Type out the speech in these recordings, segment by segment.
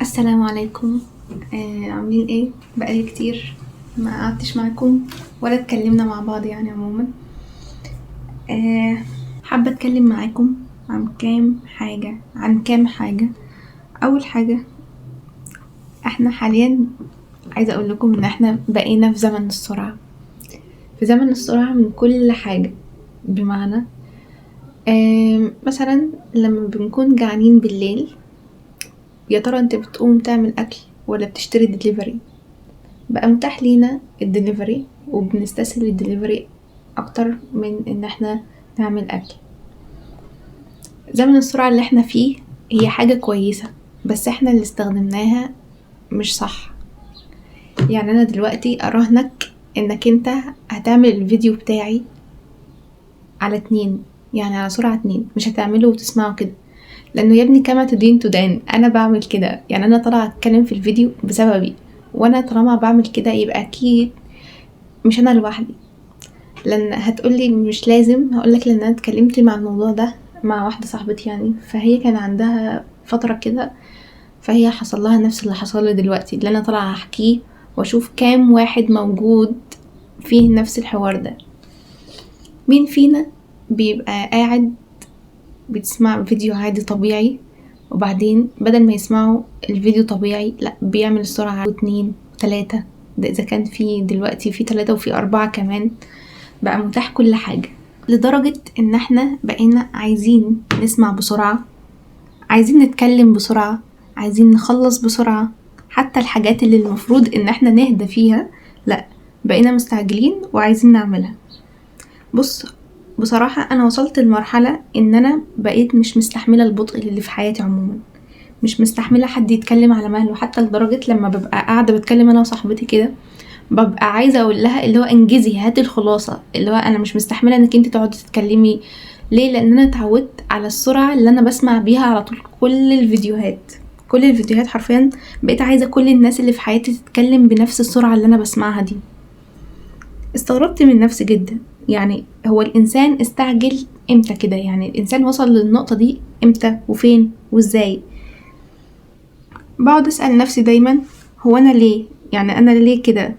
السلام عليكم. عاملين ايه؟ بقالي كتير ما قعدتش معاكم ولا اتكلمنا مع بعض يعني عموما. حابة اتكلم معاكم عن كام حاجة. اول حاجة، احنا حاليا عايزة اقول لكم ان احنا بقينا في زمن السرعة، من كل حاجة. بمعنى مثلا لما بنكون جعانين بالليل، يا ترى انت بتقوم تعمل اكل ولا بتشتري دليفري؟ بقى متاح لينا الدليفري وبنستسهل الدليفري اكتر من ان احنا نعمل اكل. زمن السرعة اللي احنا فيه هي حاجة كويسة، بس احنا اللي استخدمناها مش صح. يعني انا دلوقتي اراهنك انك انت هتعمل الفيديو بتاعي على 2، يعني على سرعة 2، مش هتعمله وتسمعه كده، لانه يا ابني كما تدين تدان. انا بعمل كده، يعني انا طالعة اتكلم في الفيديو بسببي، وانا طالما بعمل كده يبقى اكيد مش انا لوحدي. لان هتقولي مش لازم، هقولك لان انا اتكلمت مع الموضوع ده مع واحدة صاحبتي يعني، فهي كان عندها فترة كده، فهي حصل لها نفس اللي حصل لي دلوقتي، اللي انا طالعة احكيه واشوف كام واحد موجود فيه نفس الحوار ده. مين فينا بيبقى قاعد بتسمع فيديو عادي طبيعي، وبعدين بدل ما يسمعوا الفيديو طبيعي لا بيعمل السرعة 2 و3؟ ده اذا كان في دلوقتي في 3 وفي 4 كمان، بقى متاح كل حاجة، لدرجة ان احنا بقينا عايزين نسمع بسرعة، عايزين نتكلم بسرعة، عايزين نخلص بسرعة. حتى الحاجات اللي المفروض ان احنا نهدى فيها لا، بقينا مستعجلين وعايزين نعملها. بص، بصراحة انا وصلت لمرحلة ان انا بقيت مش مستحملة البطء اللي في حياتي عموما، مش مستحملة حد يتكلم على مهله. حتى لدرجة لما ببقى قاعدة بتكلم انا وصاحبتي كده، ببقى عايزة اقول لها اللي هو انجزي هاتي الخلاصة، اللي هو انا مش مستحملة انك انت تقعدي تتكلمي. ليه؟ لان انا اتعودت على السرعة اللي انا بسمع بيها على طول كل الفيديوهات حرفيا. بقيت عايزة كل الناس اللي في حياتي تتكلم بنفس السرعة اللي انا بسمعها دي. استغربت من نفسي جدا، يعني هو الانسان استعجل امتى كده؟ يعني الانسان وصل للنقطة دي امتى وفين وازاي؟ بقعد اسأل نفسي دايما، هو انا ليه؟ يعني انا ليه كده؟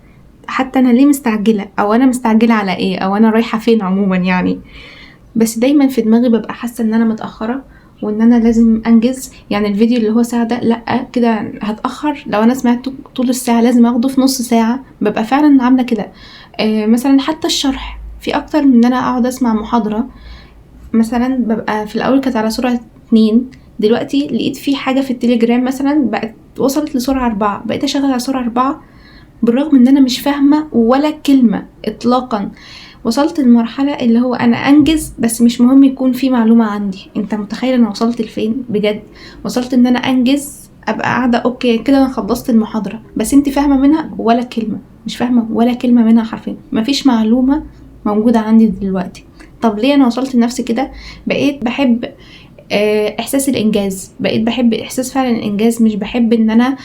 حتى انا ليه مستعجلة؟ او انا مستعجلة على ايه؟ او انا رايحة فين عموما يعني؟ بس دايما في دماغي ببقى حاسة ان انا متأخرة وان انا لازم انجز. يعني الفيديو اللي هو ساعة ده لا كده هتأخر، لو انا سمعته طول الساعة لازم اخده في نص ساعة. ببقى فعلا عاملة كده. مثلا حتى الشرح في اكتر من ان انا اقعد اسمع محاضرة. مثلا ببقى في الاول كانت على سرعة 2، دلوقتي لقيت في حاجة في التليجرام مثلا بقت وصلت لسرعة 4، بقيت اشغل على سرعة 4 بالرغم ان انا مش فاهمة ولا كلمة اطلاقا. وصلت للمرحلة اللي هو انا انجز بس مش مهم يكون في معلومة عندي. انت متخيل انا وصلت لفين بجد؟ وصلت ان انا انجز، ابقى قاعدة اوكي كده انا خلصت المحاضرة، بس انت فاهمة منها ولا كلمة؟ مش فاهمة ولا كلمة منها حرفيا، مفيش معلومة موجودة عندي دلوقتي. طب ليه انا وصلت لنفسي كده؟ بقيت بحب احساس الانجاز، بقيت بحب احساس فعلا الانجاز. مش بحب ان انا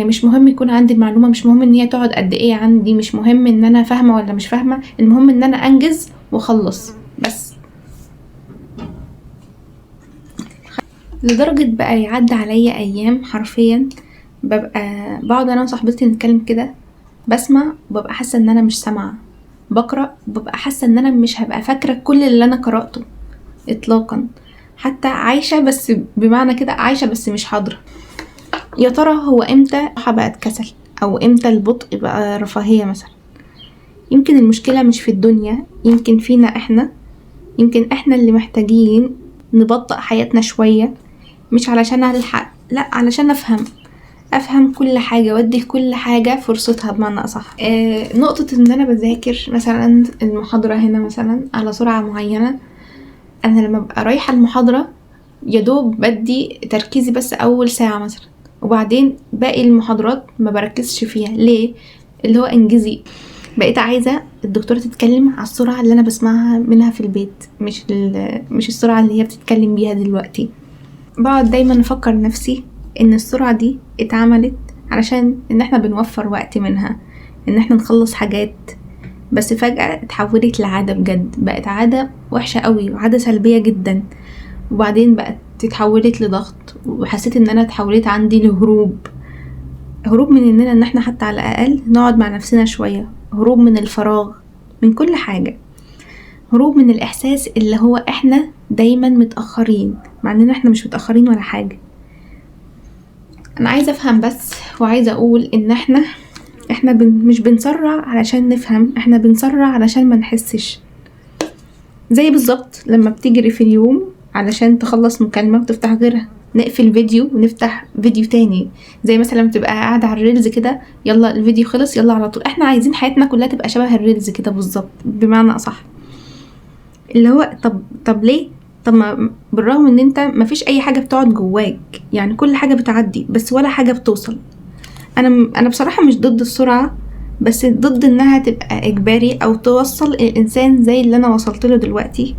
مش مهم يكون عندي المعلومة، مش مهم ان هي تقعد قد ايه عندي، مش مهم ان انا فاهمة ولا مش فاهمة، المهم ان انا انجز واخلص بس. لدرجة بقى يعدي عليا ايام حرفيا ببقى بقعد انا وصاحبتي نتكلم كده، بسمع وببقى حاسة ان انا مش سامعة، بقرأ ببقى حاسة ان انا مش هبقى فاكرة كل اللي انا قرأته اطلاقا، حتى عايشة بس بمعنى كده عايشة بس مش حاضرة. يا ترى هو امتى بقت كسل، او امتى البطء بقى رفاهية مثلا؟ يمكن المشكلة مش في الدنيا، يمكن فينا احنا، يمكن احنا اللي محتاجين نبطئ حياتنا شوية. مش علشان الحق، لا علشان افهم كل حاجة وادي كل حاجة فرصتها بمعنى اصح. نقطة ان انا بذاكر مثلا المحاضرة هنا مثلا على سرعة معينة، انا لما ببقى رايحة المحاضرة يدوب بدي تركيزي بس اول ساعة مثلا، وبعدين باقي المحاضرات ما بركزش فيها. ليه؟ اللي هو انجزي. بقيت عايزة الدكتورة تتكلم على السرعة اللي انا بسمعها منها في البيت، مش السرعة اللي هي بتتكلم بيها دلوقتي. بقعد دايما افكر نفسي ان السرعة دي اتعملت علشان ان احنا بنوفر وقت منها، ان احنا نخلص حاجات، بس فجأة اتحولت لعادة بجد، بقت عادة وحشة قوي وعادة سلبية جدا. وبعدين بقت دلوقتي اتحولت لضغط، وحسيت ان انا اتحولت عندي لهروب مننا، ان احنا حتى على الاقل نقعد مع نفسنا شوية، هروب من الفراغ، من كل حاجة، هروب من الاحساس اللي هو احنا دايما متأخرين، مع اننا احنا مش متأخرين ولا حاجة. انا عايزة افهم بس، وعايزة اقول ان احنا مش بنسرع علشان نفهم، احنا بنسرع علشان ما نحسش. زي بالظبط لما بتجري في اليوم علشان تخلص مكالمة وتفتح غيرها، نقفل فيديو ونفتح فيديو تاني. زي مثلا بتبقى قاعدة على الريلز كده، يلا الفيديو خلص يلا على طول. احنا عايزين حياتنا كلها تبقى شبه الريلز كده بالظبط، بمعنى اصح. اللي هو طب ليه؟ طب ما بالرغم ان انت مفيش اي حاجة بتقعد جواك، يعني كل حاجة بتعدي بس ولا حاجة بتوصل. انا بصراحة مش ضد السرعة، بس ضد انها تبقى اجباري او توصل الانسان زي اللي انا وصلت له دلوقتي.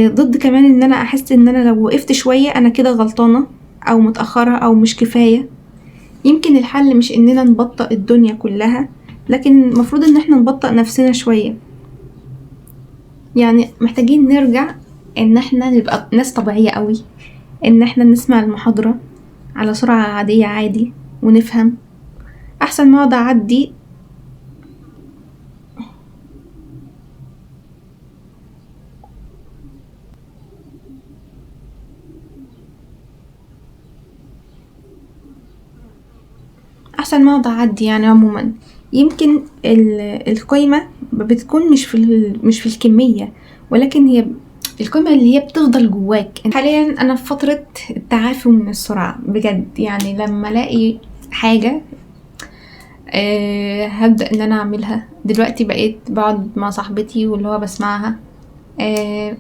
ضد كمان ان انا احس ان انا لو وقفت شوية انا كده غلطانة او متأخرة او مش كفاية. يمكن الحل مش اننا نبطئ الدنيا كلها، لكن مفروض ان احنا نبطئ نفسنا شوية. يعني محتاجين نرجع ان احنا نبقى ناس طبيعية قوي، ان احنا نسمع المحاضرة على سرعة عادية عادي ونفهم، احسن ما اقعد اعدي. يعني عموما يمكن القيمة بتكون مش في الكمية، ولكن هي القيمة اللي هي بتفضل جواك. حاليا انا في فترة التعافي من السرعة بجد، يعني لما الاقي حاجة هبدأ ان انا اعملها. دلوقتي بقيت بقعد مع صاحبتي واللي هو بسمعها.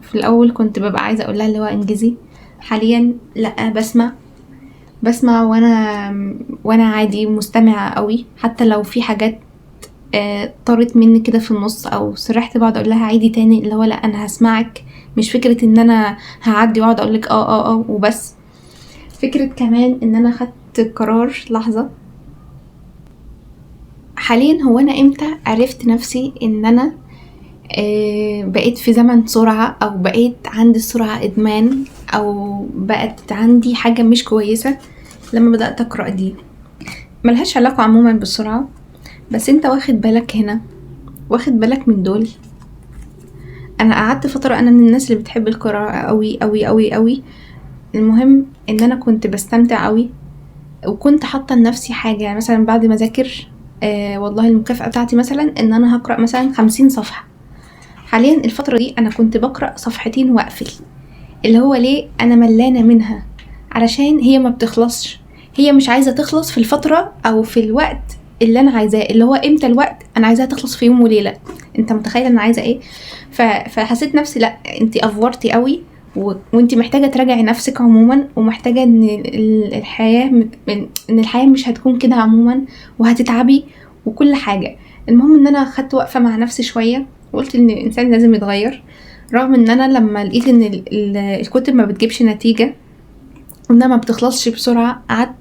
في الاول كنت ببقى عايزة اقولها اللي هو انجزي، حاليا لا، بسمع وانا عادي مستمعة قوي، حتى لو في حاجات طارت مني كده في النص او سرحت بقعد اقول لها عيدي تاني، اللي هو لا انا هسمعك، مش فكرة ان انا هعدي واقعد اقولك وبس. فكرة كمان ان انا خدت قرار لحظة حاليا. هو انا امتى عرفت نفسي ان انا بقيت في زمن سرعة، او بقيت عندي السرعة ادمان، او بقت عندي حاجة مش كويسة؟ لما بدأت اقرأ دي ملهاش علاقة عموما بالسرعة، بس انت واخد بالك هنا، واخد بالك من دول. انا قعدت فترة انا من الناس اللي بتحب القراءة قوي قوي قوي قوي. المهم ان انا كنت بستمتع قوي، وكنت حاطة لنفسي حاجة، يعني مثلا بعد ما اذاكر والله المكافأة بتاعتي مثلا ان انا هقرأ مثلا 50 صفحة. حاليا الفترة دي انا كنت بقرأ صفحتين واقفل، اللي هو ليه؟ انا ملانة منها، علشان هي ما بتخلصش، هي مش عايزة تخلص في الفترة او في الوقت اللي انا عايزاه. اللي هو امتى الوقت؟ انا عايزاها تخلص في يوم وليلة. انت متخيل انا عايزة ايه؟ فحسيت نفسي لا، انت افورتي قوي، وانت محتاجة تراجعي نفسك عموما، ومحتاجة ان الحياة مش هتكون كده عموما، وهتتعبي وكل حاجة. المهم ان انا خدت وقفة مع نفسي شوية، وقلت ان الانسان لازم يتغير. رغم ان انا لما لقيت ان الكتب ما بتجيبش نتيجة، وانها ما بتخلصش بسرعة، قعدت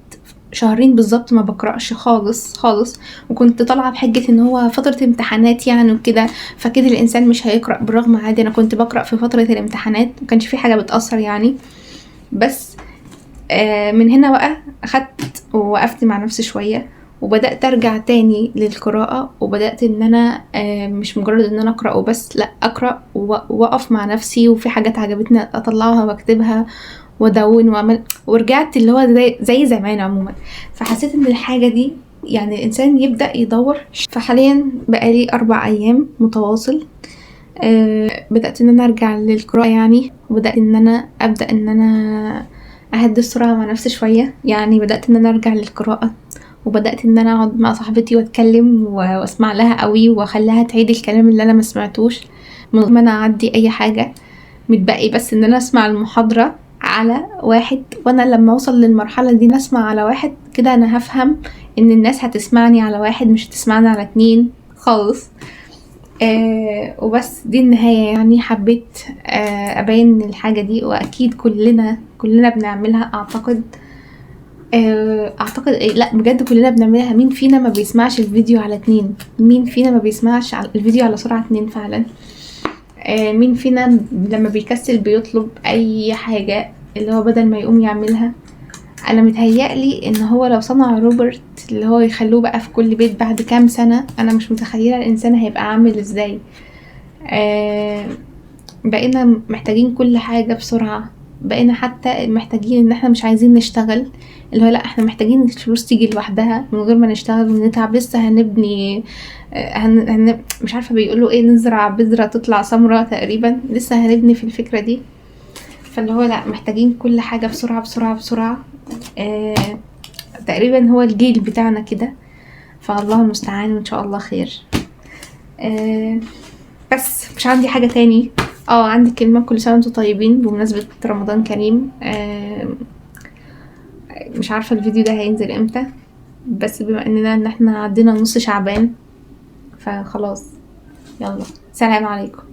شهرين بالظبط ما بقرأش خالص خالص. وكنت طالعة بحجة ان هو فترة امتحانات يعني وكده، فكده الانسان مش هيقرأ. بالرغم عادي انا كنت بقرأ في فترة الامتحانات، مكانش في حاجة بتأثر يعني. بس من هنا بقى اخدت ووقفت مع نفسي شوية، وبدأت ارجع تاني للقراءة، وبدأت ان انا مش مجرد ان انا اقرأ وبس، لا، اقرأ واقف مع نفسي، وفي حاجات عجبتني اطلعها واكتبها وادون واعمل، ورجعت اللي هو زي زمان عموما. فحسيت ان الحاجة دي يعني الانسان يبدأ يدور. فحاليا بقالي 4 ايام متواصل بدأت ان انا ارجع للقراءة يعني، وبدأت ان انا ابدأ ان انا اهدي السرعة مع نفسي شوية. يعني بدأت ان انا ارجع للقراءة، وبدأت ان انا اقعد مع صاحبتي واتكلم واسمع لها قوي، واخليها تعيد الكلام اللي انا ما سمعتوش، من غير ما انا اعدي اي حاجة. متبقي بس ان انا اسمع المحاضرة على 1، وانا لما اوصل للمرحلة دي نسمع على 1 كده، انا هفهم ان الناس هتسمعني على 1 مش هتسمعني على 2 خالص. وبس دي النهاية. يعني حبيت ابين الحاجة دي، واكيد كلنا بنعملها اعتقد. لا بجد كلنا بنعملها. مين فينا ما بيسمعش الفيديو على 2؟ مين فينا ما بيسمعش الفيديو على سرعة 2 فعلا؟ مين فينا لما بيكسل بيطلب اي حاجة اللي هو بدل ما يقوم يعملها؟ انا متهيألي ان هو لو صنع روبوت اللي هو يخلوه بقى في كل بيت بعد كام سنة، انا مش متخيلة الانسان هيبقى عامل ازاي. آه بقينا محتاجين كل حاجة بسرعة، بقينا حتى محتاجين ان احنا مش عايزين نشتغل، اللي هو لا احنا محتاجين الفلوس تيجي لوحدها من غير ما نشتغل ونتعب. لسه هنبني مش عارفة بيقولوا ايه، نزرع بذرة تطلع سمرة تقريبا، لسه هنبني في الفكرة دي. فاللي هو لا محتاجين كل حاجة بسرعة بسرعة بسرعة. آه تقريبا هو الجيل بتاعنا كده، فالله المستعان وان شاء الله خير. آه بس مش عندي حاجة تاني. عندي كلمة، كل سنة وانتم طيبين بمناسبة رمضان كريم. مش عارفة الفيديو ده هينزل امتى، بس بما ان احنا عدينا نص شعبان فخلاص، يلا سلام عليكم.